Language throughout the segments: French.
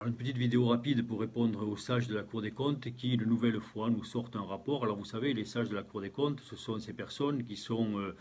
Une petite vidéo rapide pour répondre aux sages de la Cour des comptes qui, une nouvelle fois, nous sortent un rapport. Alors vous savez, les sages de la Cour des comptes, ce sont ces personnes qui sont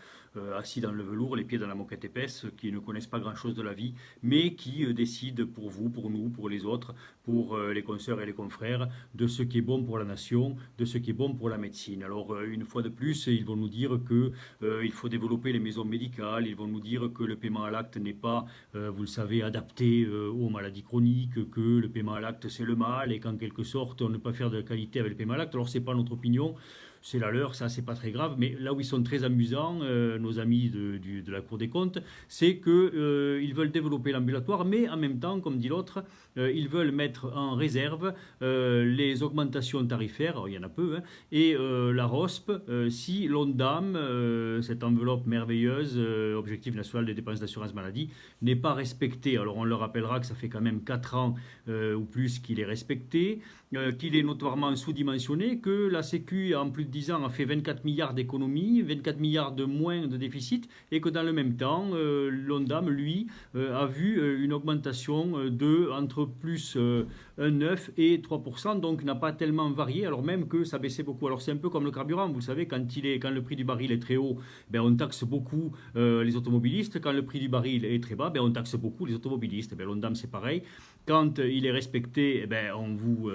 assis dans le velours, les pieds dans la moquette épaisse, qui ne connaissent pas grand-chose de la vie, mais qui décident pour vous, pour nous, pour les autres, pour les consoeurs et les confrères, de ce qui est bon pour la nation, de ce qui est bon pour la médecine. Alors une fois de plus, ils vont nous dire qu'il faut développer les maisons médicales, ils vont nous dire que le paiement à l'acte n'est pas, vous le savez, adapté aux maladies chroniques, que le paiement à l'acte c'est le mal et qu'en quelque sorte on ne peut pas faire de qualité avec le paiement à l'acte. Alors c'est pas notre opinion, c'est la leur, ça c'est pas très grave, mais là où ils sont très amusants, nos amis de la Cour des comptes, c'est qu'ils veulent développer l'ambulatoire, mais en même temps, comme dit l'autre, ils veulent mettre en réserve les augmentations tarifaires, alors il y en a peu, hein, et la ROSP, si l'ONDAM, cette enveloppe merveilleuse, Objectif national des dépenses d'assurance maladie, n'est pas respectée. Alors on leur rappellera que ça fait quand même 4 ans ou plus qu'il est respecté, qu'il est notoirement sous-dimensionné, que la Sécu en plus de 10 ans a fait 24 milliards d'économies, 24 milliards de moins de déficit, et que dans le même temps, l'ONDAM, lui, a vu une augmentation de entre plus 1,9 et 3%, donc n'a pas tellement varié, alors même que ça baissait beaucoup. Alors c'est un peu comme le carburant, vous savez, quand le prix du baril est très haut, ben on taxe beaucoup les automobilistes, quand le prix du baril est très bas, ben on taxe beaucoup les automobilistes. Ben, l'ONDAM c'est pareil, quand il est respecté, eh ben, on vous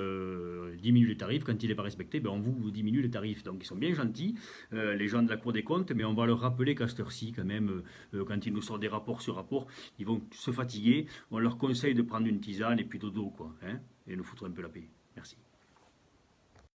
diminue les tarifs, quand il n'est pas respecté, ben, on vous diminue les tarifs. Donc ils sont bien gentils, les gens de la Cour des comptes, mais on va leur rappeler qu'à cette heure-ci, quand même, quand ils nous sortent des rapports sur rapports, ils vont se fatiguer, on leur conseille de prendre une tisane et puis dodo, quoi, hein, et nous foutre un peu la paix. Merci.